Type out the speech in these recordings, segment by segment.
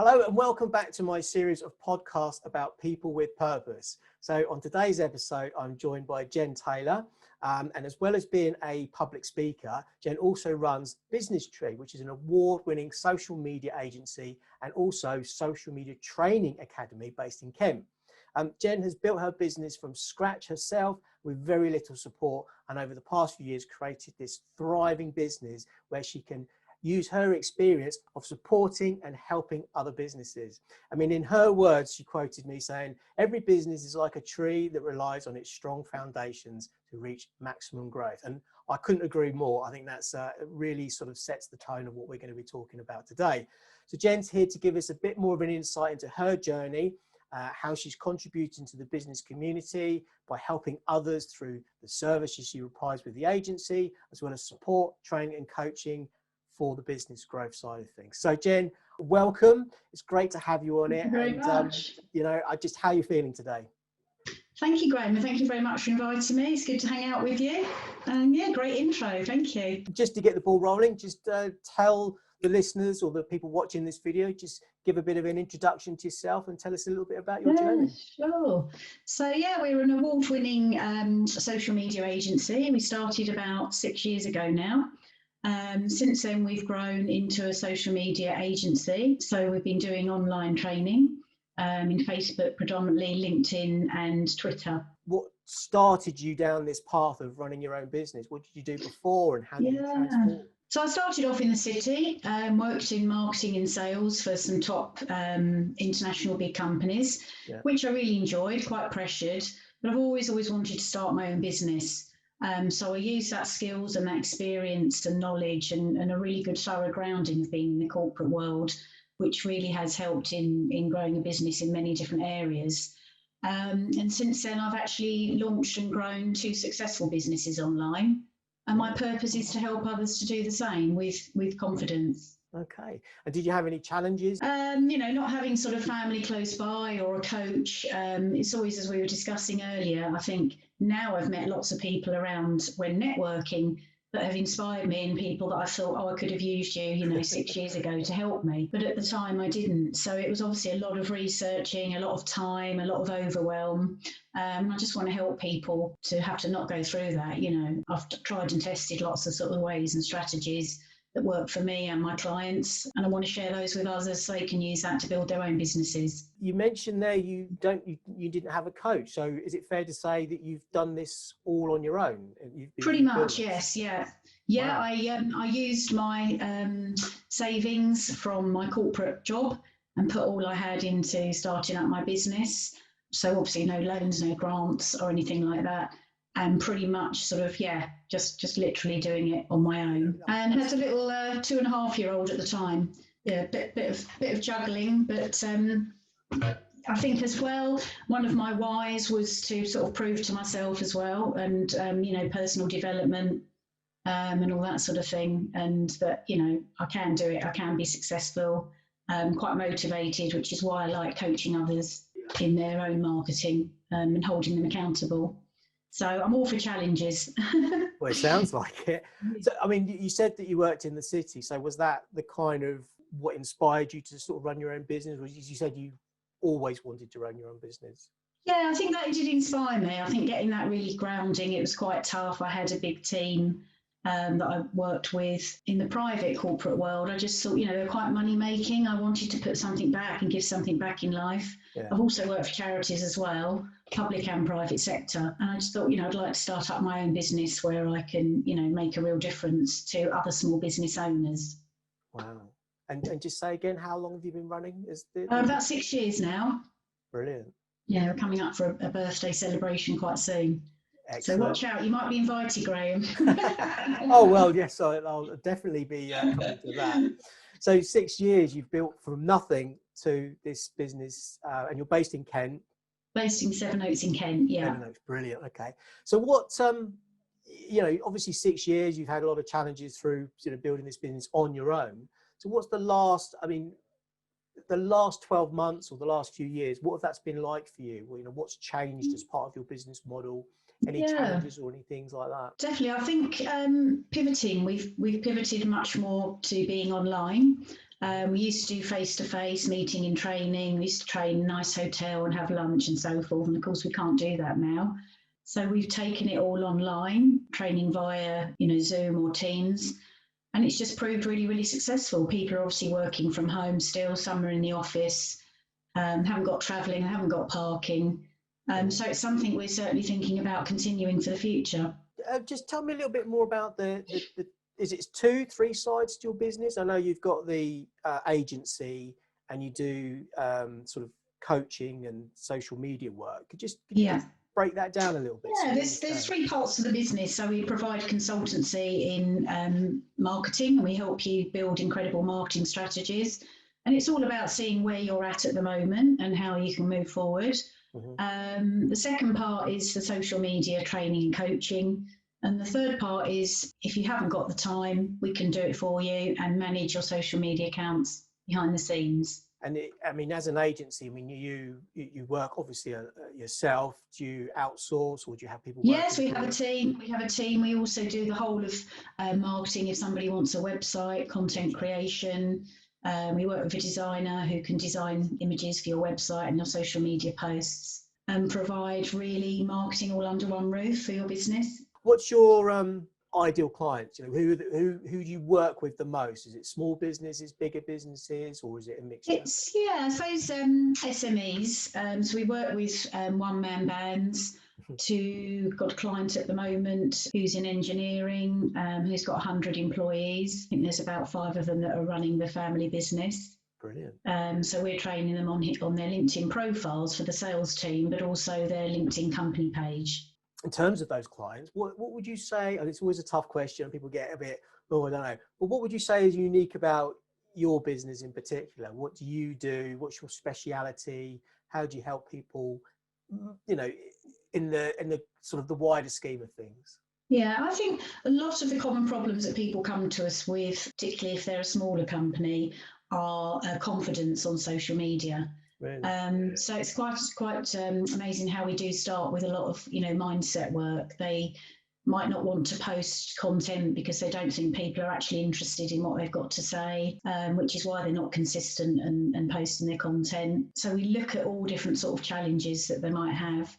Hello and welcome back to my series of podcasts about people with purpose. So on today's episode, I'm joined by Jen Taylor. And as well as being a public speaker, Jen also runs Business Tree, which is an award-winning social media agency and also social media training academy based in Kent. Jen has built her business from scratch herself with very little support, and over the past few years created this thriving business where she can use her experience of supporting and helping other businesses. I mean, in her words, she quoted me saying, "Every business is like a tree that relies on its strong foundations to reach maximum growth." And I couldn't agree more. I think that's really sort of sets the tone of what we're going to be talking about today. So Jen's here to give us a bit more of an insight into her journey, how she's contributing to the business community by helping others through the services she provides with the agency, as well as support, training and coaching for the business growth side of things. So Jen, welcome. It's great to have you on it. Thank you very much. You know, how are you feeling today? Thank you, Graham, and thank you very much for inviting me. It's good to hang out with you. And yeah, great intro. Thank you. Just to get the ball rolling, just tell the listeners or the people watching this video, just give a bit of an introduction to yourself and tell us a little bit about your journey. Sure. So yeah, we're an award-winning social media agency. We started about 6 years ago now. Since then, we've grown into a social media agency. So we've been doing online training in Facebook, predominantly LinkedIn and Twitter. What started you down this path of running your own business? What did you do before and how did you transform? So I started off in the city, worked in marketing and sales for some top international big companies, which I really enjoyed, quite pressured, but I've always wanted to start my own business. So I used that skills and that experience and knowledge and a really good thorough grounding of being in the corporate world, which really has helped in growing a business in many different areas. And since then, I've actually launched and grown 2 successful businesses online. And my purpose is to help others to do the same with confidence. Okay. And did you have any challenges? You know, not having sort of family close by or a coach. It's always, as we were discussing earlier, I think now I've met lots of people around when networking that have inspired me and people that I thought, oh, I could have used you, you know, 6 years ago to help me. But at the time I didn't. So it was obviously a lot of researching, a lot of time, a lot of overwhelm. I just want to help people to have to not go through that. You know, I've tried and tested lots of sort of ways and strategies that work for me and my clients, and I want to share those with others so they can use that to build their own businesses. You mentioned there you didn't have a coach, so is it fair to say that you've done this all on your own? Pretty much, yes, Wow. I used my savings from my corporate job and put all I had into starting up my business. So obviously no loans, no grants or anything like that. And pretty much sort of, just literally doing it on my own. And had a little 2.5-year-old at the time. Yeah, bit of juggling, but I think as well, one of my whys was to sort of prove to myself as well, and you know, personal development and all that sort of thing, and that, you know, I can do it, I can be successful, quite motivated, which is why I like coaching others in their own marketing and holding them accountable. So I'm all for challenges. Well, it sounds like it. So, I mean, you said that you worked in the city. So was that the kind of what inspired you to sort of run your own business? Or you said you always wanted to run your own business? Yeah, I think that did inspire me. I think getting that really grounding, it was quite tough. I had a big team that I worked with in the private corporate world. I just thought, you know, they're quite money making. I wanted to put something back and give something back in life. Yeah. I've also worked for charities as well, public and private sector. And I just thought, you know, I'd like to start up my own business where I can, you know, make a real difference to other small business owners. Wow. And just say again, how long have you been running? About 6 years now. Brilliant. Yeah, we're coming up for a birthday celebration quite soon. Excellent. So watch out, you might be invited, Graham. Oh, well, yes, I'll definitely be coming to that. So 6 years you've built from nothing to this business, and you're based in Kent. Based in Sevenoaks in Kent, yeah. Sevenoaks, brilliant, okay. So what, you know, obviously 6 years, you've had a lot of challenges through sort of building this business on your own. So what's the last 12 months or the last few years, what have that's been like for you? Well, you know, what's changed as part of your business model? Any challenges or any things like that? Definitely. I think pivoting, we've pivoted much more to being online. We used to do face-to-face meeting and training. We used to train in a nice hotel and have lunch and so forth. And of course, we can't do that now. So we've taken it all online, training via, Zoom or Teams. And it's just proved really, really successful. People are obviously working from home still. Some are in the office, haven't got travelling, haven't got parking. So it's something we're certainly thinking about continuing for the future. Just tell me a little bit more about is it 2-3 sides to your business? I know you've got the agency and you do sort of coaching and social media work. Could you break that down a little bit? Yeah, there's 3 parts to the business. So we provide consultancy in marketing, and we help you build incredible marketing strategies. And it's all about seeing where you're at the moment and how you can move forward. The second part is the social media training and coaching. And the third part is, if you haven't got the time, we can do it for you and manage your social media accounts behind the scenes. And as an agency, you work obviously yourself. Do you outsource, or do you have people? Yes, we have a team. We also do the whole of marketing. If somebody wants a website, content creation, we work with a designer who can design images for your website and your social media posts, and provide really marketing all under one roof for your business. What's your ideal clients? Who do you work with the most? Is it small businesses, bigger businesses, or is it a mixture? I suppose SMEs. So we work with one-man bands. Got a client at the moment who's in engineering, who's got 100 employees. I think there's about 5 of them that are running the family business. Brilliant. So we're training them on their LinkedIn profiles for the sales team, but also their LinkedIn company page. In terms of those clients, what would you say, and it's always a tough question, people get a bit, I don't know, but what would you say is unique about your business in particular? What do you do? What's your speciality? How do you help people, in the sort of the wider scheme of things? Yeah, I think a lot of the common problems that people come to us with, particularly if they're a smaller company, are confidence on social media. Really? So it's quite amazing how we do start with a lot of mindset work. They might not want to post content because they don't think people are actually interested in what they've got to say, which is why they're not consistent and posting their content. So we look at all different sort of challenges that they might have.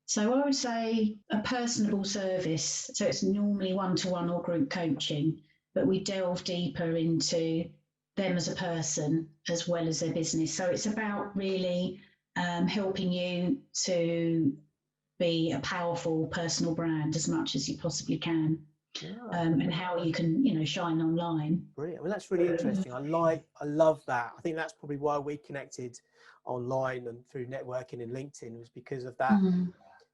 So I would say a personable service. So it's normally one-to-one or group coaching, but we delve deeper into them as a person as well as their business. So it's about really helping you to be a powerful personal brand as much as you possibly can, and how you can shine online. Brilliant. Well, that's really interesting. I love that. I think that's probably why we connected online and through networking and LinkedIn, was because of that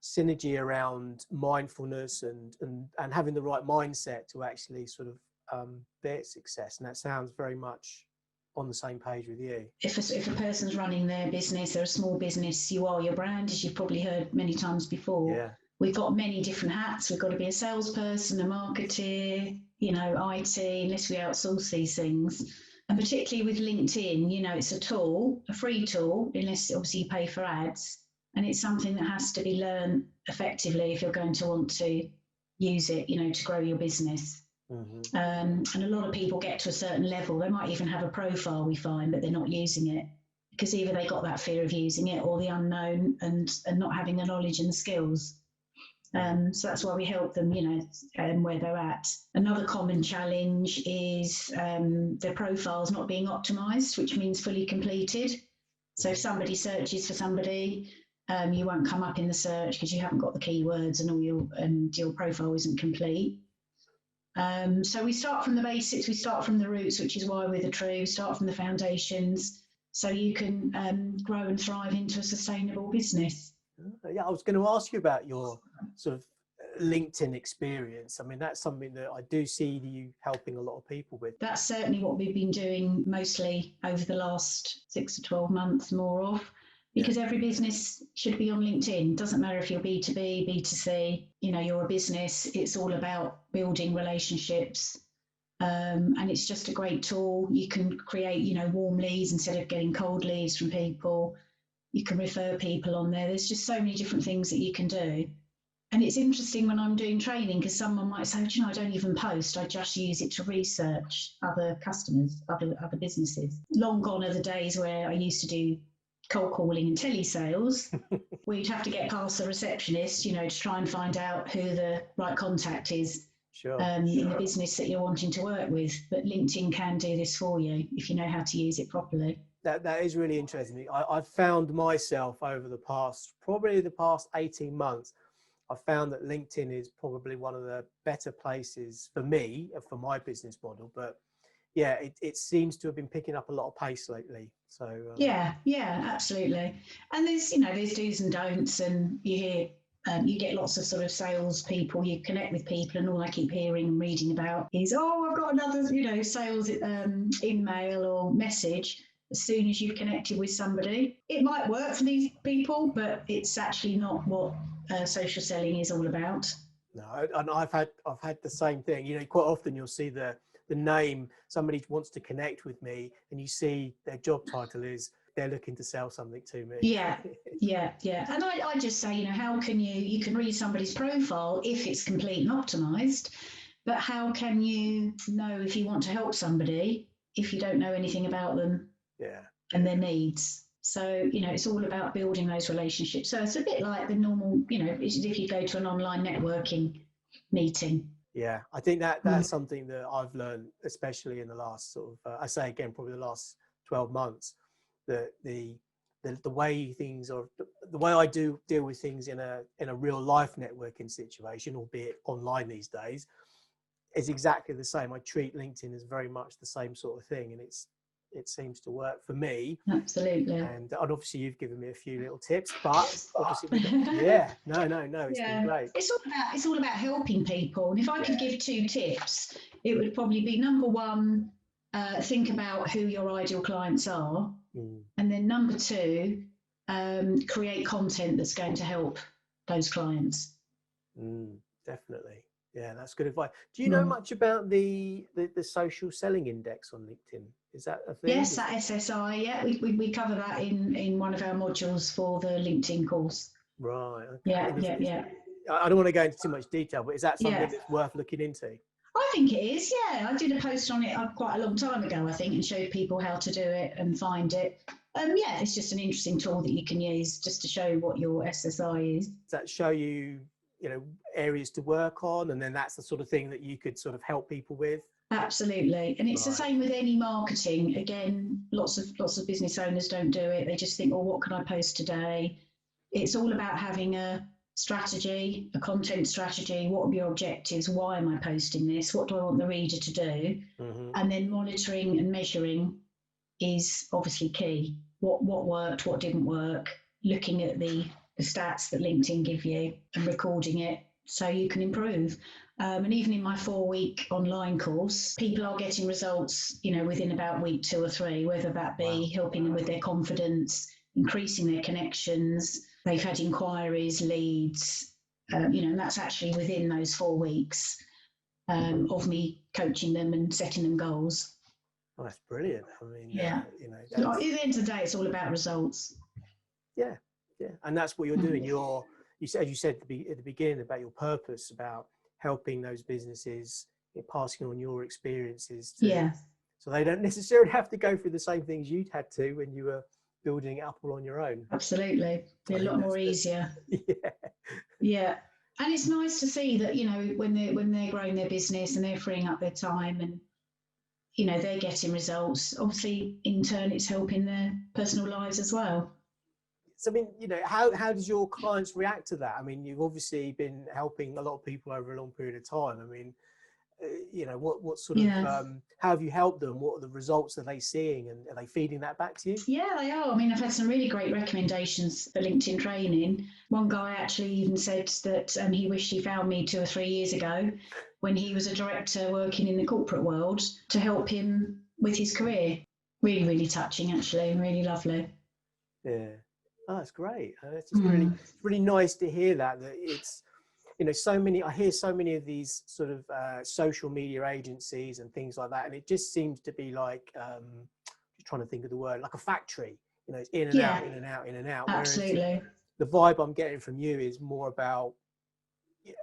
synergy around mindfulness and having the right mindset to actually sort of their success. And that sounds very much on the same page with you. If a person's running their business, they're a small business, you are your brand, as you've probably heard many times before. Yeah. We've got many different hats. We've got to be a salesperson, a marketer, IT, unless we outsource these things. And particularly with LinkedIn, it's a tool, a free tool, unless obviously you pay for ads. And it's something that has to be learned effectively if you're going to want to use it, to grow your business. And a lot of people get to a certain level. They might even have a profile, we find, but they're not using it because either they got that fear of using it or the unknown and not having the knowledge and the skills. So that's why we help them, where they're at. Another common challenge is their profiles not being optimized, which means fully completed. So if somebody searches for somebody, you won't come up in the search because you haven't got the keywords and your profile isn't complete. So we start from the basics, we start from the roots, which is why we're the true. We start from the foundations so you can grow and thrive into a sustainable business. Yeah, I was going to ask you about your sort of LinkedIn experience. I mean, that's something that I do see you helping a lot of people with. That's certainly what we've been doing mostly over the last 6 to 12 months, more of. Because every business should be on LinkedIn. Doesn't matter if you're B2B, B2C, you're a business. It's all about building relationships. And it's just a great tool. You can create, warm leads instead of getting cold leads from people. You can refer people on there. There's just so many different things that you can do. And it's interesting when I'm doing training, because someone might say, "Do you know, I don't even post. I just use it to research other customers, other businesses." Long gone are the days where I used to do cold calling and telesales. Where you'd have to get past the receptionist, to try and find out who the right contact is. Sure. In the business that you're wanting to work with. But LinkedIn can do this for you if you know how to use it properly. That is really interesting. I've found myself over probably the past 18 months, I've found that LinkedIn is probably one of the better places for me, for my business model. But yeah, it seems to have been picking up a lot of pace lately. So yeah, absolutely. And there's do's and don'ts, and you get lots of sort of sales people, you connect with people, and all I keep hearing and reading about is, I've got another, sales email or message. As soon as you've connected with somebody, it might work for these people, but it's actually not what social selling is all about. No, and I've had the same thing. Quite often you'll see the name, somebody wants to connect with me, and you see their job title is they're looking to sell something to me. Yeah. And I just say, how can you can read somebody's profile if it's complete and optimized, but how can you know if you want to help somebody if you don't know anything about them and their needs? So, it's all about building those relationships. So it's a bit like the normal, if you go to an online networking meeting. Yeah, I think that's something that I've learned, especially in the last sort of, I say again, probably the last 12 months, that the way things are, the way I do deal with things in a real life networking situation, albeit online these days, is exactly the same. I treat LinkedIn as very much the same sort of thing, and it seems to work for me. Absolutely. And obviously you've given me a few little tips, but obviously, no, it's been great. It's all about helping people. And if I could give 2 tips, it would probably be, number 1, think about who your ideal clients are. And then number 2, create content that's going to help those clients. Definitely. Yeah, that's good advice. Do you know much about the social selling index on LinkedIn? Is that a thing? Yes, that SSI. Yeah, we cover that in one of our modules for the LinkedIn course. Right. Okay. Yeah. I don't want to go into too much detail, but is that something that's worth looking into? I think it is. Yeah, I did a post on it quite a long time ago, I think, and showed people how to do it and find it. It's just an interesting tool that you can use just to show what your SSI is. Does that show you, areas to work on, and then that's the sort of thing that you could sort of help people with? Absolutely. And it's the same with any marketing. Again, lots of business owners don't do it. They just think, what can I post today? It's all about having a strategy, a content strategy. What are your objectives? Why am I posting this? What do I want the reader to do? And then monitoring and measuring is obviously key. What worked, what didn't work, looking at the stats that LinkedIn give you and recording it so you can improve. And even in my 4-week online course, people are getting results, within about week 2 or 3, whether that be helping them with their confidence, increasing their connections. They've had inquiries, leads, and that's actually within those 4 weeks of me coaching them and setting them goals. Oh, that's brilliant. I mean, at the end of the day, it's all about results. Yeah. And that's what you're doing. You said at the beginning about your purpose, about helping those businesses, passing on your experiences so they don't necessarily have to go through the same things you'd had to when you were building it up all on your own. Absolutely. Be a lot more easier. Yeah. And it's nice to see that, when they're growing their business and they're freeing up their time and, they're getting results. Obviously, in turn, it's helping their personal lives as well. So, I mean, how does your clients react to that? I mean, you've obviously been helping a lot of people over a long period of time. I mean, what sort of, how have you helped them? What are the results are they seeing, and are they feeding that back to you? Yeah, they are. I mean, I've had some really great recommendations for LinkedIn training. One guy actually even said that he wished he found me 2 or 3 years ago when he was a director working in the corporate world to help him with his career. Really, really touching, actually, and really lovely. Yeah. Oh, that's great. It's really nice to hear that it's, I hear so many of these sort of social media agencies and things like that, and it just seems to be like, just trying to think of the word, like a factory. It's in and out, in and out, in and out. Absolutely. The vibe I'm getting from you is more about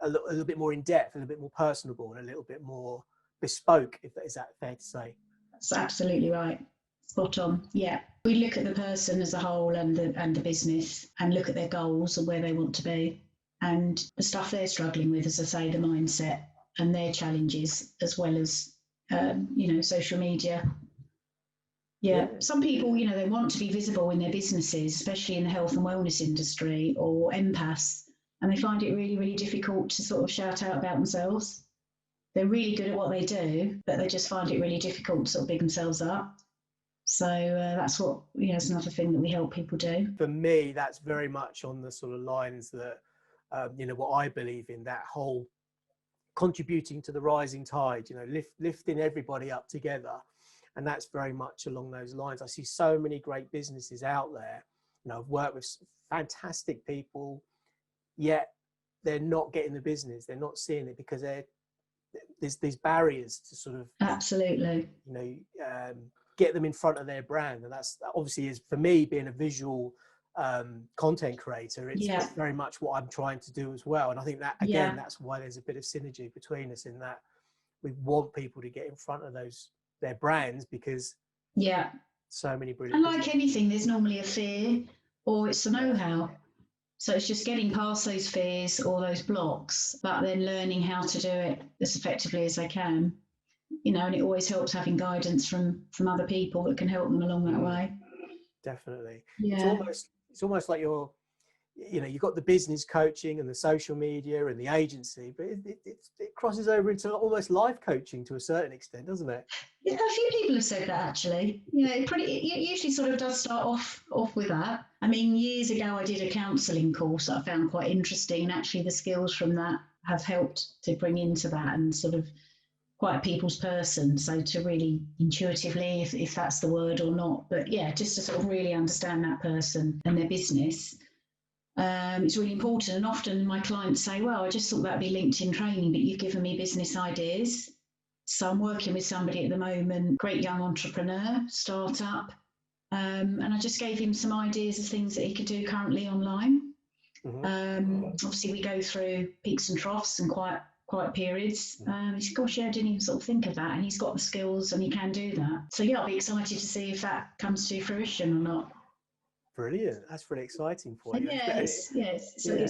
a little bit more in depth, a little bit more personable, and a little bit more bespoke. Is that fair to say? That's absolutely right. Spot on. Yeah. We look at the person as a whole and the business, and look at their goals and where they want to be, and the stuff they're struggling with, as I say, the mindset and their challenges, as well as social media. Yeah. Some people, they want to be visible in their businesses, especially in the health and wellness industry or empaths, and they find it really, really difficult to sort of shout out about themselves. They're really good at what they do, but they just find it really difficult to sort of big themselves up. So that's what, it's another thing that we help people do. For me, that's very much on the sort of lines that, what I believe in, that whole contributing to the rising tide, lifting everybody up together. And that's very much along those lines. I see so many great businesses out there. I've worked with fantastic people, yet they're not getting the business. They're not seeing it because there's these barriers to sort of, absolutely, get them in front of their brand. And that's obviously, is for me, being a visual content creator, it's very much what I'm trying to do as well. And I think that, again, that's why there's a bit of synergy between us, in that we want people to get in front of their brands, because so many brilliant. And like anything, there's normally a fear, or it's a know-how. So it's just getting past those fears or those blocks, but then learning how to do it as effectively as they can. And it always helps having guidance from other people that can help them along that way. Definitely. Yeah. It's almost like you've got the business coaching and the social media and the agency, but it crosses over into almost life coaching to a certain extent, doesn't it? Yeah, a few people have said that, actually. It usually sort of does start off with that. I mean, years ago, I did a counselling course that I found quite interesting, and actually the skills from that have helped to bring into that, and sort of quite a people's person. So to really intuitively, if that's the word or not, but just to sort of really understand that person and their business. It's really important. And often my clients say, well, I just thought that'd be LinkedIn training, but you've given me business ideas. So I'm working with somebody at the moment, great young entrepreneur, startup, and I just gave him some ideas of things that he could do currently online. Obviously, we go through peaks and troughs and quiet periods. He said, gosh, I didn't even sort of think of that. And he's got the skills and he can do that. So I'll be excited to see if that comes to fruition or not. Brilliant. That's really exciting for you. It's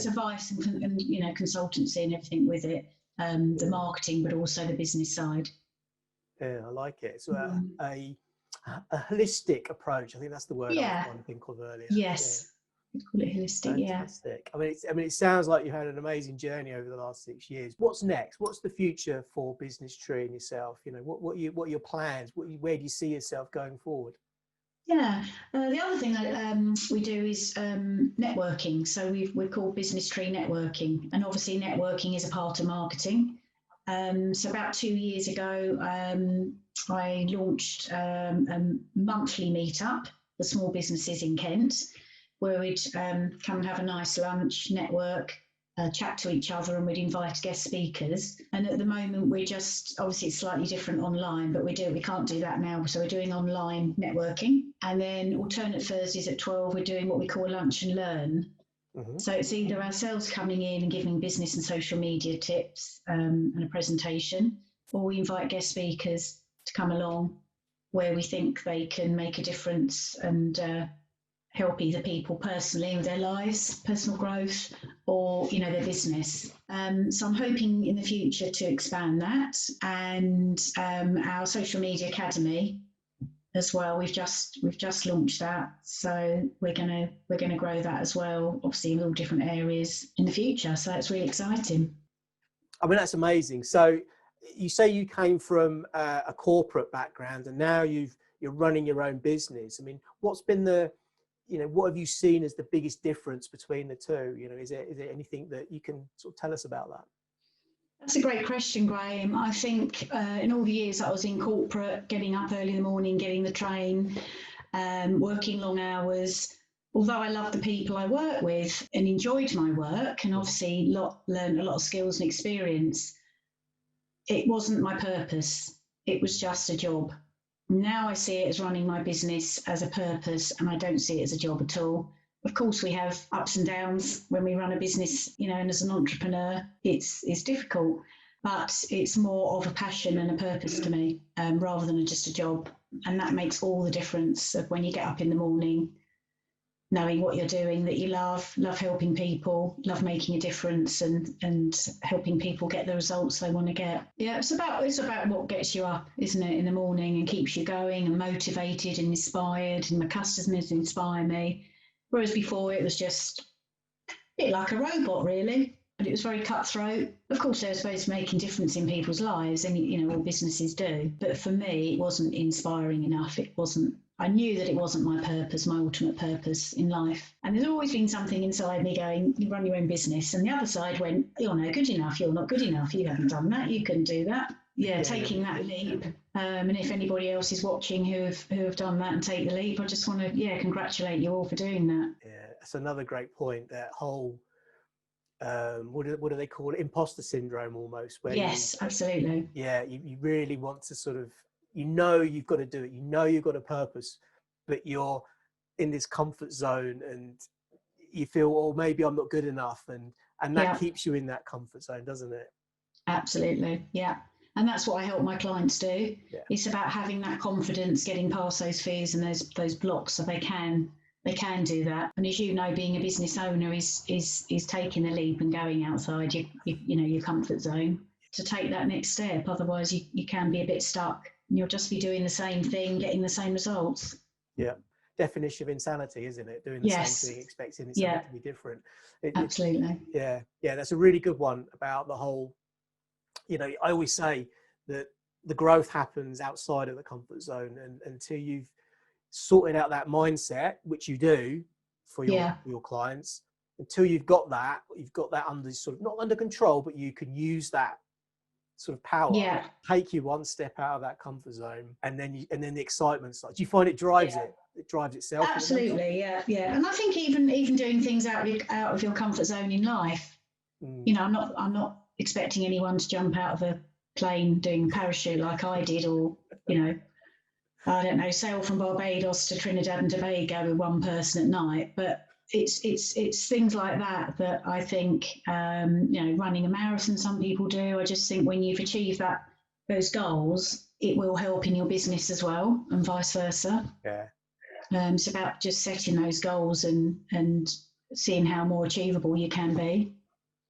advice and consultancy and everything with it, the marketing, but also the business side. Yeah, I like it. So a holistic approach. I think that's the word I was trying to think of earlier. Yes. We'd call it holistic. Fantastic. I mean, it sounds like you had an amazing journey over the last 6 years. What's next? What's the future for Business Tree and yourself? What are your plans? Where do you see yourself going forward? Yeah, the other thing that we do is networking. So we're called Business Tree Networking, and obviously networking is a part of marketing. So about 2 years ago, I launched a monthly meetup for small businesses in Kent, where we'd come and have a nice lunch, network, chat to each other, and we'd invite guest speakers. And at the moment, we're just, obviously it's slightly different online, but we can't do that now. So we're doing online networking. And then alternate Thursdays at 12, we're doing what we call lunch and learn. So it's either ourselves coming in and giving business and social media tips and a presentation, or we invite guest speakers to come along where we think they can make a difference and help either people personally with their lives, personal growth, or their business. So I'm hoping in the future to expand that, and our social media academy as well. We've just launched that, so we're gonna grow that as well. Obviously, in all different areas in the future. So it's really exciting. I mean, that's amazing. So you say you came from a corporate background, and now you're running your own business. I mean, what's been what have you seen as the biggest difference between the two? Is there anything that you can sort of tell us about that? That's a great question, Graham. I think in all the years I was in corporate, getting up early in the morning, getting the train, working long hours, although I loved the people I worked with and enjoyed my work, and obviously learned a lot of skills and experience, it wasn't my purpose. It was just a job. Now I see it as running my business as a purpose, and I don't see it as a job at all. Of course, we have ups and downs when we run a business, and as an entrepreneur, it's difficult, but it's more of a passion and a purpose to me, rather than just a job. And that makes all the difference of when you get up in the morning, knowing what you're doing, that you love helping people, love making a difference, and helping people get the results they want to get. Yeah, it's about what gets you up, isn't it, in the morning, and keeps you going and motivated and inspired, and my customers inspire me. Whereas before it was just a bit like a robot, really. But it was very cutthroat. Of course, they were supposed to make a difference in people's lives, and all businesses do. But for me, it wasn't inspiring enough. It wasn't. I knew that it wasn't my purpose, my ultimate purpose in life. And there's always been something inside me going, you run your own business. And the other side went, you're no good enough. You're not good enough. You haven't done that. You couldn't do that. Yeah, taking that leap. And if anybody else is watching who have done that and take the leap, I just want to, congratulate you all for doing that. Yeah, that's another great point. That whole, what do they call it? Imposter syndrome, almost. Where yes, absolutely. Yeah, you really want to sort of, you've got to do it. You've got a purpose, but you're in this comfort zone, and you feel, oh, maybe I'm not good enough, and that keeps you in that comfort zone, doesn't it? Absolutely, yeah. And that's what I help my clients do. Yeah. It's about having that confidence, getting past those fears and those blocks, so they can do that. And as you know, being a business owner is taking the leap and going outside your comfort zone to take that next step. Otherwise, you can be a bit stuck. And you'll just be doing the same thing, getting the same results. Yeah. Definition of insanity, isn't it? Doing the same thing, expecting something to be different. Absolutely. Yeah. That's a really good one about the whole. I always say that the growth happens outside of the comfort zone, and until you've sorted out that mindset, which you do for your clients, until you've got that under sort of, not under control, but you can use that sort of power, take you one step out of that comfort zone, and then the excitement starts. Do you find it drives it drives itself? Absolutely, yeah. And I think even doing things out of your comfort zone in life, I'm not expecting anyone to jump out of a plane doing a parachute like I did, or I don't know, sail from Barbados to Trinidad and Tobago with one person at night. But it's things like that I think, running a marathon, some people do. I just think when you've achieved those goals, it will help in your business as well, and vice versa. Yeah. It's about just setting those goals and seeing how more achievable you can be.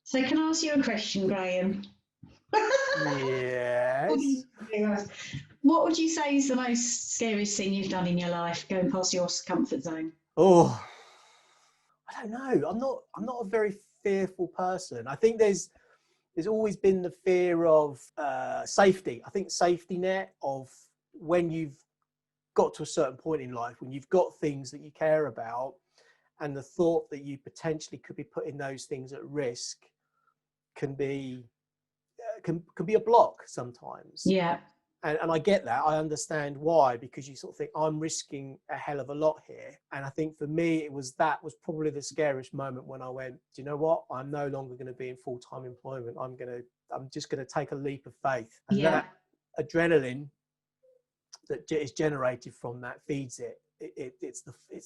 So can I ask you a question, Graham? Yes. What would you say is the most scariest thing you've done in your life, going past your comfort zone? Oh, I don't know. I'm not a very fearful person. I think there's always been the fear of safety. I think safety net of when you've got to a certain point in life, when you've got things that you care about, and the thought that you potentially could be putting those things at risk can be a block sometimes. Yeah. And I get that. I understand why, because you sort of think, I'm risking a hell of a lot here. And I think for me, it was probably the scariest moment when I went, do you know what? I'm no longer going to be in full-time employment. I'm just going to take a leap of faith. And that adrenaline that is generated from that feeds it. It's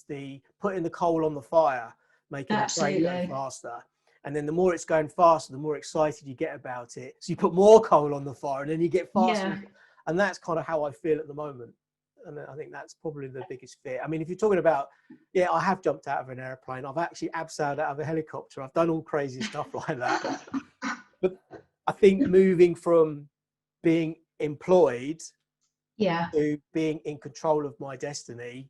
the putting the coal on the fire, making the train go faster. And then the more it's going faster, the more excited you get about it. So you put more coal on the fire, and then you get faster. Yeah. And that's kind of how I feel at the moment. And I think that's probably the biggest fear. I mean, if you're talking about, I have jumped out of an airplane. I've actually abseiled out of a helicopter. I've done all crazy stuff like that. But I think moving from being employed to being in control of my destiny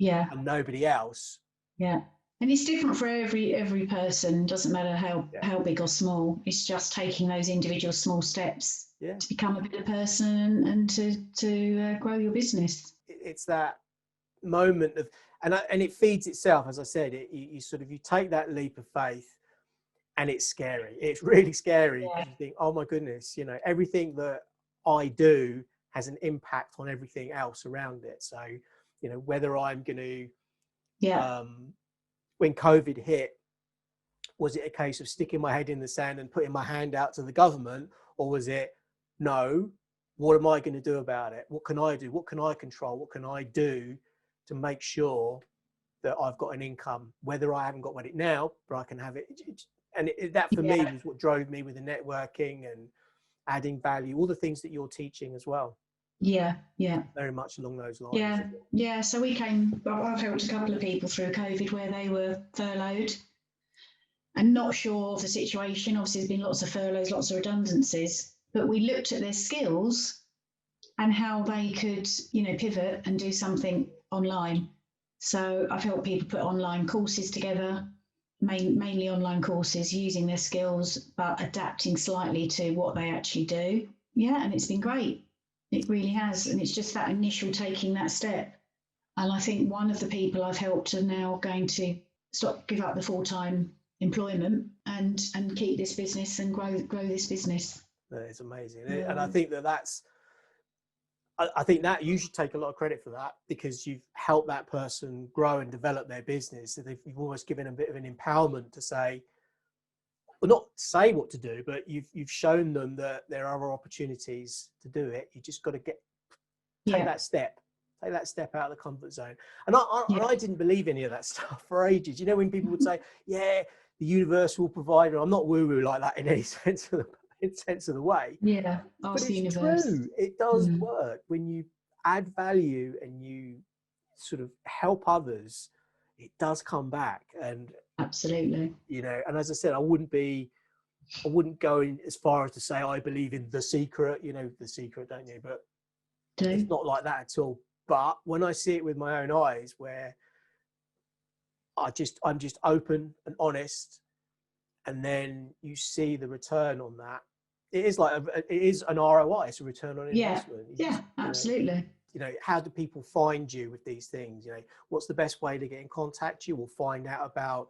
and nobody else. Yeah. And it's different for every person. Doesn't matter how big or small. It's just taking those individual small steps to become a better person and to grow your business. It's that moment of, and it feeds itself, as I said. You take that leap of faith, and it's scary. It's really scary. You think, oh my goodness, everything that I do has an impact on everything else around it. So, whether I'm going to, when COVID hit, was it a case of sticking my head in the sand and putting my hand out to the government? Or was it, no, what am I going to do about it? What can I do? What can I control? What can I do to make sure that I've got an income, whether I haven't got it now, but I can have it. And that for me was what drove me with the networking and adding value, all the things that you're teaching as well. Yeah, yeah. Very much along those lines. Yeah. So I've helped a couple of people through COVID where they were furloughed and not sure of the situation. Obviously, there's been lots of furloughs, lots of redundancies, but we looked at their skills and how they could, pivot and do something online. So I've helped people put online courses together, mainly online courses, using their skills, but adapting slightly to what they actually do. Yeah, and it's been great. It really has. And it's just that initial taking that step. And I think one of the people I've helped are now going to give up the full-time employment and keep this business and grow this business. That is amazing. And I think I think that you should take a lot of credit for that, because you've helped that person grow and develop their business. So you've almost given a bit of an empowerment to say, well, not say what to do, but you've shown them that there are opportunities to do it. You just got to take that step out of the comfort zone. And I didn't believe any of that stuff for ages. When people would say, yeah, the universe will provide, and I'm not woo-woo like that in any sense of the way. Yeah, but it's true. It does work when you add value and you sort of help others. It does come back, and absolutely. And as I said, I wouldn't go in as far as to say I believe in The Secret. The Secret, don't you? But it's not like that at all. But when I see it with my own eyes, where I'm just open and honest, and then you see the return on that. It is an ROI. It's a return on investment. Absolutely. How do people find you with these things? What's the best way to get in contact? You will find out about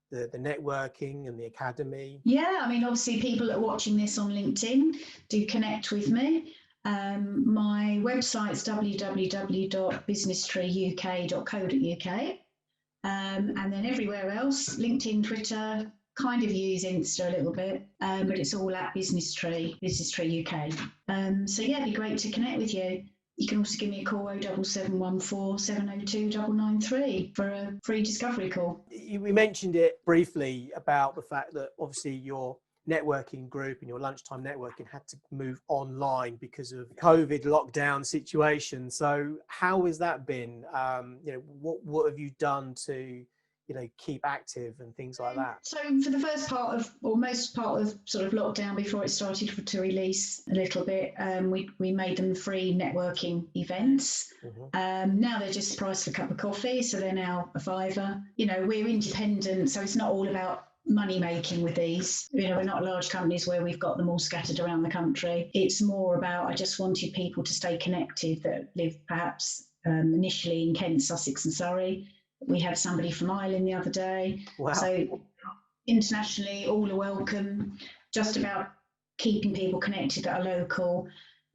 the networking and the academy. Yeah, obviously people that are watching this on LinkedIn do connect with me. My website's www.businesstreeuk.co.uk. And then everywhere else, LinkedIn, Twitter, kind of use Insta a little bit, but it's all at Business Tree UK. So yeah, it'd be great to connect with you. You can also give me a call, 07714 702 993 for a free discovery call. We mentioned it briefly about the fact that obviously your networking group and your lunchtime networking had to move online because of COVID lockdown situation. So how has that been? What have you done to keep active and things like that? So for the most part of sort of lockdown, before it started to release a little bit, we made them free networking events. Now they're just priced for a cup of coffee, so they're now a £5. We're independent, so it's not all about money making with these. We're not large companies where we've got them all scattered around the country. It's more about, I just wanted people to stay connected that live perhaps initially in Kent, Sussex and Surrey. We had somebody from Ireland the other day. Wow. So internationally, all are welcome. Just about keeping people connected that are local,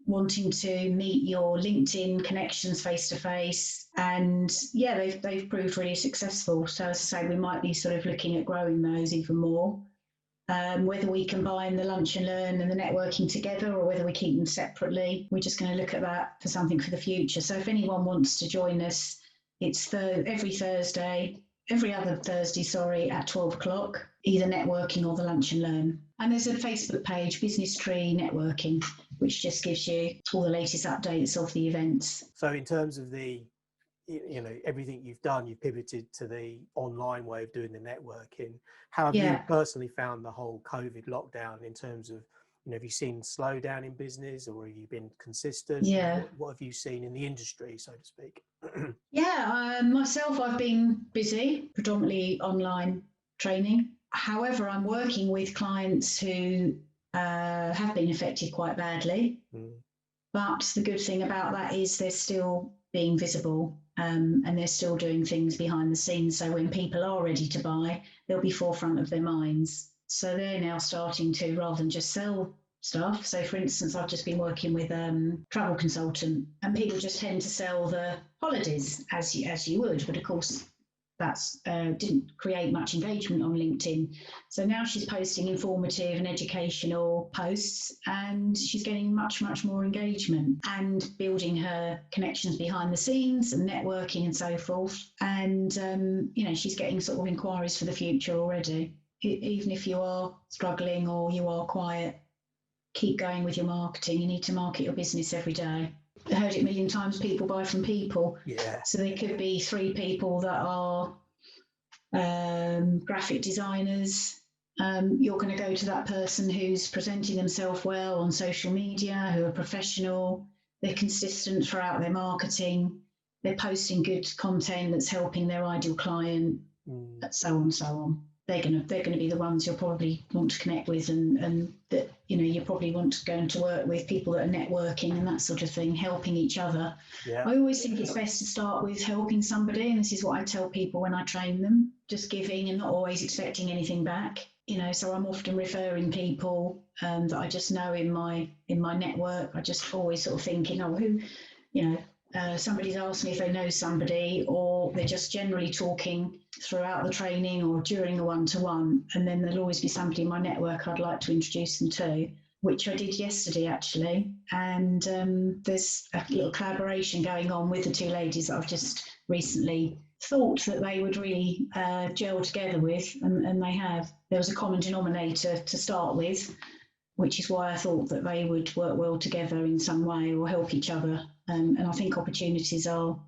wanting to meet your LinkedIn connections face to face. And yeah, they've proved really successful. So as I say, we might be sort of looking at growing those even more. Whether we combine the lunch and learn and the networking together, or whether we keep them separately, we're just going to look at that for something for the future. So if anyone wants to join us, it's every other Thursday, at 12 o'clock, either networking or the lunch and learn. And there's a Facebook page, Business Tree Networking, which just gives you all the latest updates of the events. So in terms of everything you've done, you've pivoted to the online way of doing the networking. How have you personally found the whole COVID lockdown in terms of, have you seen slowdown in business, or have you been consistent? Yeah. What have you seen in the industry, so to speak? Myself, I've been busy, predominantly online training. However, I'm working with clients who have been affected quite badly. But the good thing about that is they're still being visible, and they're still doing things behind the scenes. So when people are ready to buy, they'll be forefront of their minds. So they're now starting to, rather than just sell stuff. So for instance, I've just been working with a travel consultant, and people just tend to sell the holidays as you would, but of course that's didn't create much engagement on LinkedIn. So now she's posting informative and educational posts, and she's getting much more engagement and building her connections behind the scenes and networking and so forth. And she's getting sort of inquiries for the future already. Even if you are struggling or you are quiet, keep going with your marketing. You need to market your business every day. I heard it a million times, people buy from people. Yeah. So there could be 3 people that are graphic designers. You're going to go to that person who's presenting themselves well on social media, who are professional, they're consistent throughout their marketing, they're posting good content that's helping their ideal client, so on and so on. They're going to be the ones you'll probably want to connect with, and that you probably want to go into work with people that are networking and that sort of thing, helping each other. Yeah. I always think it's best to start with helping somebody, and this is what I tell people when I train them: just giving and not always expecting anything back. So I'm often referring people that I just know in my network. I just always sort of thinking, somebody's asked me if they know somebody, or they're just generally talking throughout the training or during the one-to-one, and then there'll always be somebody in my network I'd like to introduce them to, which I did yesterday actually. And there's a little collaboration going on with the 2 ladies that I've just recently thought that they would really gel together with, and they have. There was a common denominator to start with, which is why I thought that they would work well together in some way or help each other. And I think opportunities are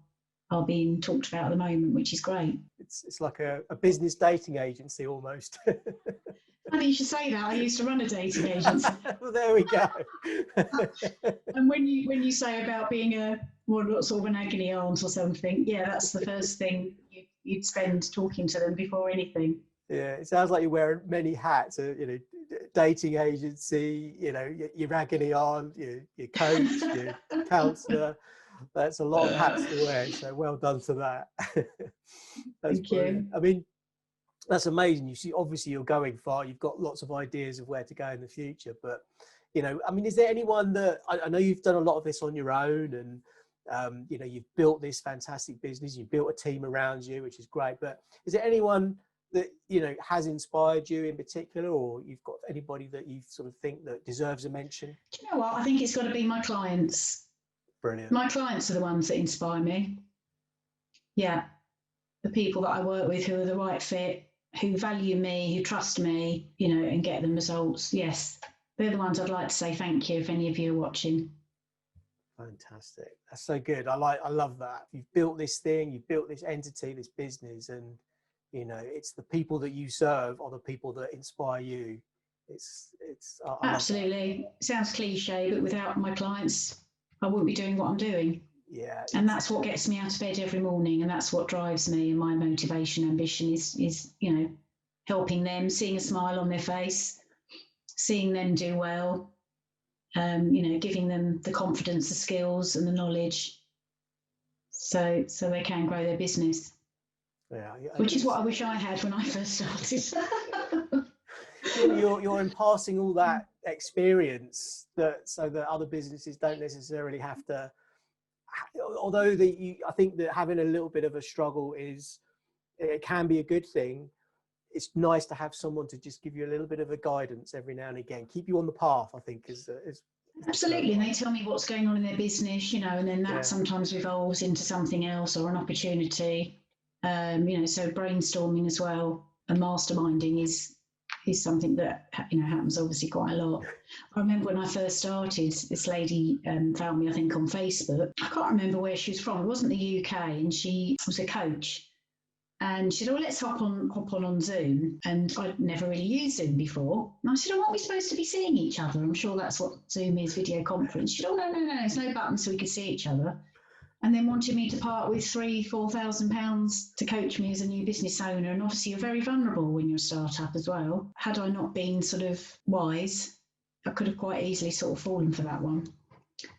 being talked about at the moment, which is great. It's like a business dating agency almost. Funny you should say that. I used to run a dating agency. Well, there we go. And when you say about being sort of an agony aunt or something, yeah, that's the first thing you'd spend talking to them before anything. Yeah, it sounds like you're wearing many hats. Dating agency, your agony aunt, your coach, your counsellor. That's a lot of hats to wear. So well done to that. That's Thank brilliant. you. I mean, that's amazing. You see, obviously you're going far. You've got lots of ideas of where to go in the future. But, is there anyone that, I know you've done a lot of this on your own, and, you've built this fantastic business. You've built a team around you, which is great. But is there anyone that, has inspired you in particular, or you've got anybody that you sort of think that deserves a mention? Do you know what? I think it's got to be my clients. Brilliant. My clients are the ones that inspire me. Yeah. The people that I work with who are the right fit, who value me, who trust me, and get them results. Yes. They're the ones I'd like to say thank you if any of you are watching. Fantastic. That's so good. I love that. You've built this thing, you've built this entity, this business, and it's the people that you serve are the people that inspire you. I absolutely. It sounds cliche, but without my clients, I wouldn't be doing what I'm doing. Yeah. And that's what gets me out of bed every morning, and that's what drives me, and my motivation, ambition is helping them, seeing a smile on their face, seeing them do well, giving them the confidence, the skills and the knowledge so they can grow their business. Yeah, which is what I wish I had when I first started. You're imparting all that experience so that other businesses don't necessarily have to. Although I think that having a little bit of a struggle it can be a good thing. It's nice to have someone to just give you a little bit of a guidance every now and again, keep you on the path. I think is absolutely. And they tell me what's going on in their business, and then that sometimes evolves into something else or an opportunity. So brainstorming as well and masterminding is something that happens obviously quite a lot. I remember when I first started, this lady found me, I think, on Facebook. I can't remember where she was from. It wasn't the UK, and she was a coach. And she said, "Oh, let's hop on Zoom." And I'd never really used Zoom before. And I said, "Oh, aren't we supposed to be seeing each other? I'm sure that's what Zoom is, video conference." She said, "Oh, no, there's no button so we could see each other." And then wanted me to part with £3,000-4,000 to coach me as a new business owner. And obviously you're very vulnerable when you're a startup as well. Had I not been sort of wise, I could have quite easily sort of fallen for that one.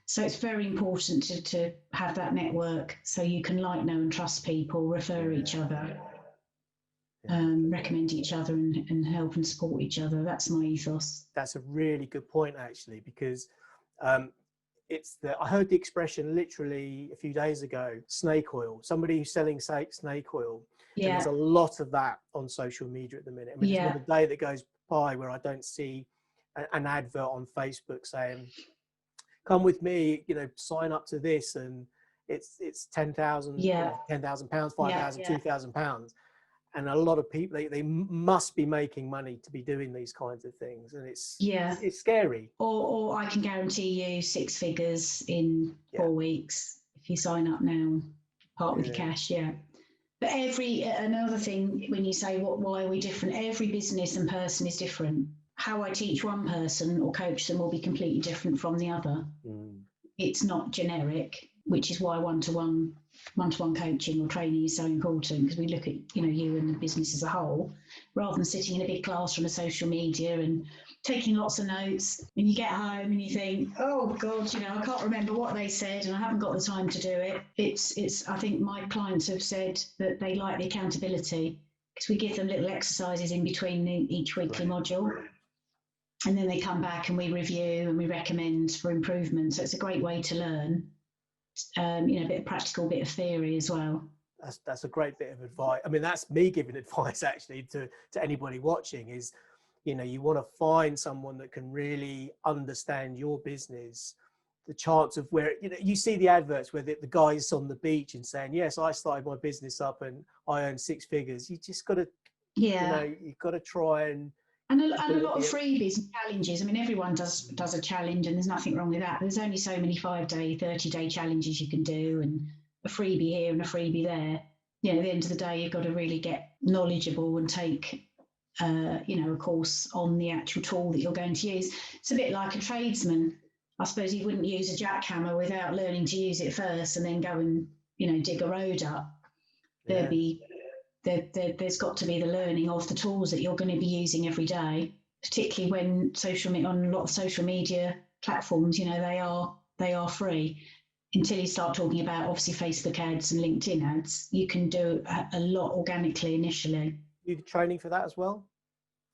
So it's very important to have that network so you can know and trust people, refer each other, recommend each other and help and support each other. That's my ethos. That's a really good point, actually, because I heard the expression literally a few days ago, snake oil, somebody who's selling snake oil. And Yeah. there's a lot of that on social media at the minute. I mean, there's Yeah. not a day that goes by where I don't see an advert on Facebook saying, come with me, you know, sign up to this, and it's 10,000, you Yeah. know, £10,000, Yeah. 5,000, Yeah. £2,000. And a lot of people, they must be making money to be doing these kinds of things. And it's scary. Or I can guarantee you 6 figures in 4 weeks if you sign up now, part with your cash. Yeah. But another thing, when you say why are we different, every business and person is different. How I teach one person or coach them will be completely different from the other. It's not generic, which is why one-to-one coaching or training is so important, because we look at, you know, you and the business as a whole, rather than sitting in a big classroom of social media and taking lots of notes, and you get home and you think, oh God, you know, I can't remember what they said and I haven't got the time to do it. It's I think my clients have said that they like the accountability, because we give them little exercises in between each weekly module. And then they come back and we review and we recommend for improvement. So it's a great way to learn, you know, a bit of practical, bit of theory as well. That's a great bit of advice. I mean, that's me giving advice actually to anybody watching is, you know, you want to find someone that can really understand your business. The chance of where, you know, you see the adverts where the guy's on the beach and saying, yes, I started my business up and I earned 6 figures. You just got to, you know, you've got to try and a lot of freebies and challenges. I mean, everyone does a challenge, and there's nothing wrong with that. There's only so many 5-day, 30-day challenges you can do, and a freebie here and a freebie there. You know, at the end of the day, you've got to really get knowledgeable and take, you know, a course on the actual tool that you're going to use. It's a bit like a tradesman. I suppose you wouldn't use a jackhammer without learning to use it first and then go and, you know, dig a road up. There's got to be the learning of the tools that you're going to be using every day, particularly when on a lot of social media platforms, you know, they are free. Until you start talking about obviously Facebook ads and LinkedIn ads, you can do a lot organically initially. You do training for that as well?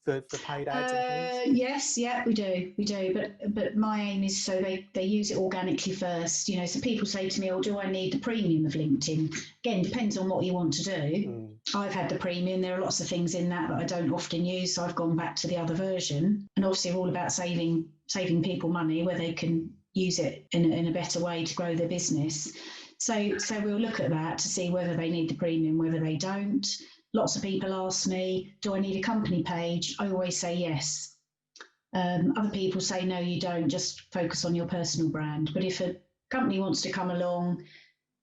For paid ads and things? Yes, yeah, we do. But my aim is so they use it organically first. You know, so people say to me, "Oh, do I need the premium of LinkedIn?" Again, depends on what you want to do. I've had the premium. There are lots of things in that I don't often use, so I've gone back to the other version. And obviously, we're all about saving people money where they can use it in a better way to grow their business. So we'll look at that to see whether they need the premium, whether they don't. Lots of people ask me, do I need a company page? I always say yes. Other people say, no, you don't, just focus on your personal brand. But if a company wants to come along,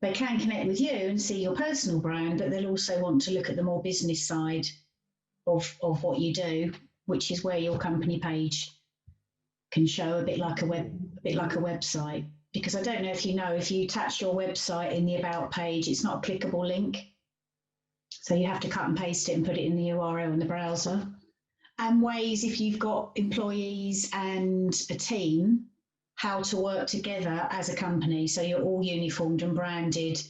they can connect with you and see your personal brand, but they'll also want to look at the more business side of what you do, which is where your company page can show a bit like a website. Because I don't know if you know, if you attach your website in the About page, it's not a clickable link. So you have to cut and paste it and put it in the URL in the browser. And ways, if you've got employees and a team, how to work together as a company. So you're all uniformed and branded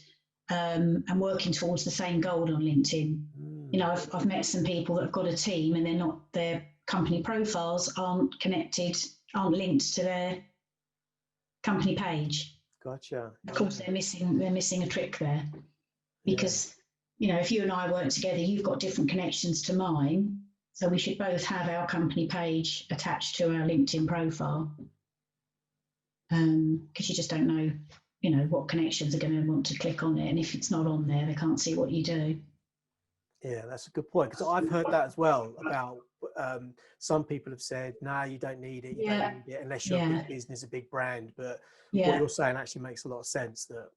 and working towards the same goal on LinkedIn. You know, I've met some people that have got a team and their company profiles aren't connected, aren't linked to their company page. Gotcha. Of course, they're missing a trick there, because you know, if you and I work together, you've got different connections to mine, so we should both have our company page attached to our LinkedIn profile, because you just don't know, you know, what connections are going to want to click on it, and if it's not on there, they can't see what you do. Yeah, that's a good point, because I've heard that as well about some people have said, no, you don't need it, you don't need it unless you're a big business, a big brand. But what you're saying actually makes a lot of sense. That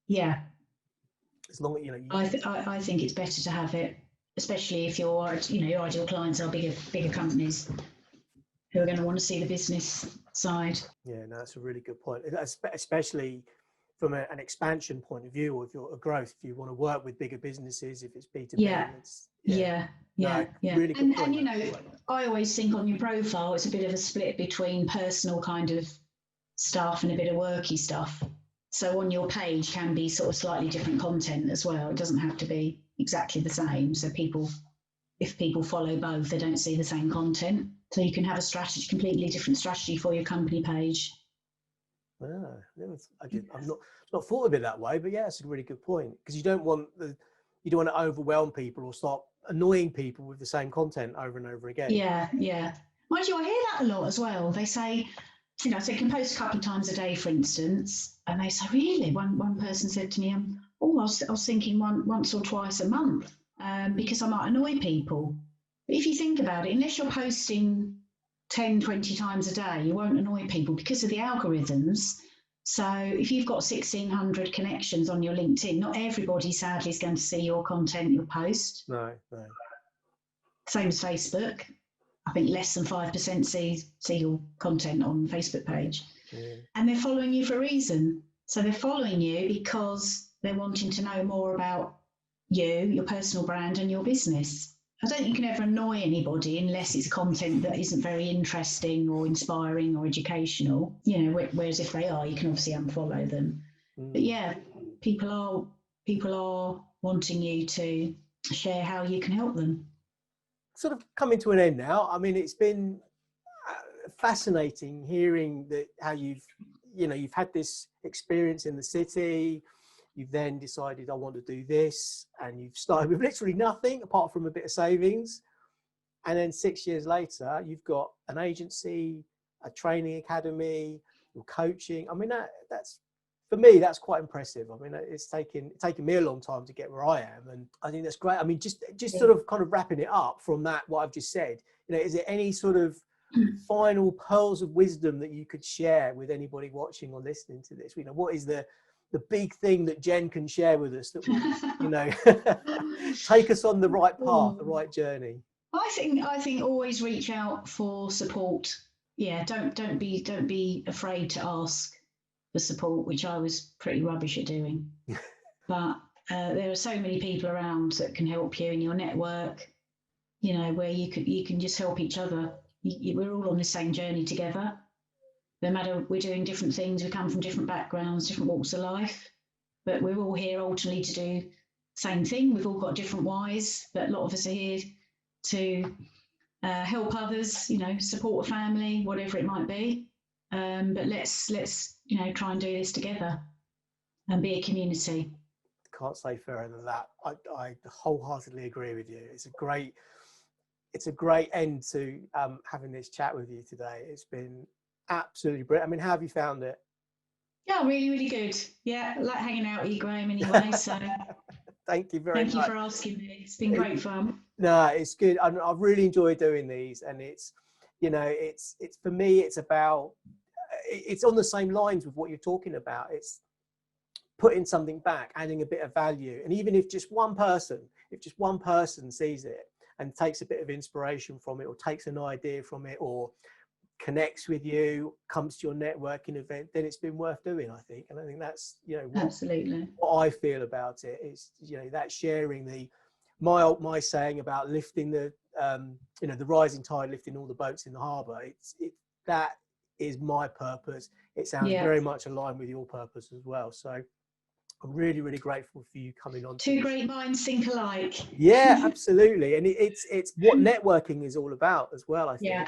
as long as, you know, I think it's better to have it, especially if your ideal clients are bigger companies who are going to want to see the business side. Yeah, no, that's a really good point, especially from an expansion point of view, or if you're a growth, if you want to work with bigger businesses, if it's B2B. Really good point. And you know, I always think on your profile, it's a bit of a split between personal kind of stuff and a bit of worky stuff. So on your page can be sort of slightly different content as well. It doesn't have to be exactly the same. So if people follow both, they don't see the same content. So you can have a completely different strategy for your company page. I've not thought of it that way, but yeah, it's a really good point, because you don't want you don't want to overwhelm people or start annoying people with the same content over and over again. Yeah, yeah. Mind you, I hear that a lot as well. They say, so you can post a couple of times a day, for instance, and they say, really? One person said to me, I was thinking once or twice a month, because I might annoy people. But if you think about it, unless you're posting 10, 20 times a day, you won't annoy people because of the algorithms. So if you've got 1,600 connections on your LinkedIn, not everybody, sadly, is going to see your content, your post. No. Same as Facebook. I think less than 5% see your content on the Facebook page. Yeah. And they're following you for a reason. So they're following you because they're wanting to know more about you, your personal brand and your business. I don't think you can ever annoy anybody unless it's content that isn't very interesting or inspiring or educational, whereas if they are, you can obviously unfollow them. But yeah, people are wanting you to share how you can help them. Sort of coming to an end now. I mean, it's been fascinating hearing that how you've had this experience in the city. You've then decided, I want to do this, and you've started with literally nothing apart from a bit of savings. And then 6 years later, you've got an agency, a training academy, you're coaching. I mean, that's, for me, that's quite impressive. I mean, it's taken me a long time to get where I am, and I think that's great. I mean, just sort of kind of wrapping it up from that, what I've just said, is there any sort of final pearls of wisdom that you could share with anybody watching or listening to this? What is the big thing that Jen can share with us that will, take us on the right path, the right journey? I think always reach out for support. Yeah, don't be afraid to ask for support, which I was pretty rubbish at doing. But there are so many people around that can help you in your network, where you can just help each other. We're all on the same journey together. No matter, we're doing different things, we come from different backgrounds, different walks of life, but we're all here ultimately to do the same thing. We've all got different whys, but a lot of us are here to help others, support a family, whatever it might be. But let's try and do this together and be a community. Can't say fairer than that. I wholeheartedly agree with you. It's a great end to having this chat with you today. It's been absolutely brilliant. I mean, how have you found it? Yeah, really, really good. Yeah, I like hanging out with you, Graham, anyway. So thank you very much. Thank you for asking me. It's been great fun. No, it's good. I've really enjoyed doing these, and it's for me, it's on the same lines with what you're talking about. It's putting something back, adding a bit of value, and even if just one person sees it and takes a bit of inspiration from it, or takes an idea from it, or connects with you, comes to your networking event, then it's been worth doing, I think. And I think that's absolutely what I feel about it is that sharing my saying about lifting the rising tide, lifting all the boats in the harbour. That is my purpose. It sounds very much aligned with your purpose as well. So I'm really, really grateful for you coming on. Two great minds think alike. Yeah, absolutely. And it's what networking is all about as well. I think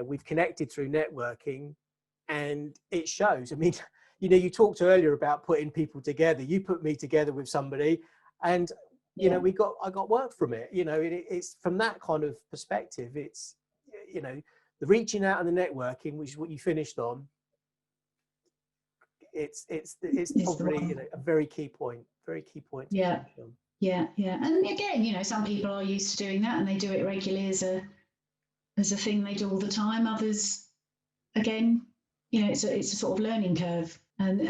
we've connected through networking, and it shows. I mean, you talked earlier about putting people together. You put me together with somebody, and I got work from it. It's from that kind of perspective. It's the reaching out and the networking, which is what you finished on. It's probably a very key point. Very key point. Yeah. And again, some people are used to doing that, and they do it regularly as a thing they do all the time. Others, again, it's a sort of learning curve, and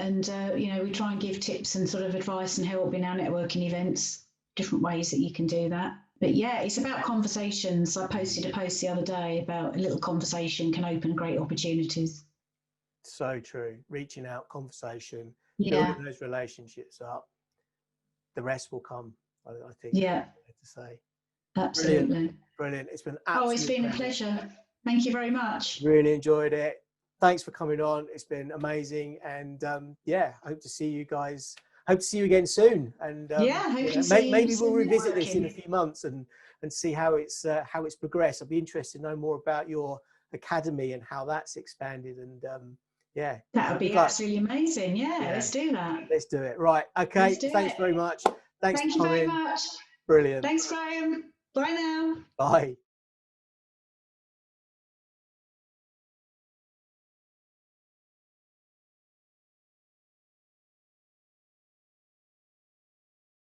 we try and give tips and sort of advice and help in our networking events, different ways that you can do that. But yeah, it's about conversations. I posted a post the other day about a little conversation can open great opportunities. So true. Reaching out, conversation, building those relationships up. The rest will come, I think. Yeah. To say. Absolutely. Brilliant. It's been absolutely it's been a pleasure. Thank you very much. Really enjoyed it. Thanks for coming on. It's been amazing. And I hope to see you guys. Hope to see you again soon. And maybe we'll revisit this in a few months and see how it's progressed. I'd be interested to know more about your academy and how that's expanded. And that would be absolutely amazing. Yeah, let's do that. Let's do it. Right. Okay. Thanks very much. Thanks Thank for you very coming. much. Brilliant. Thanks, Graham. Bye now. Bye.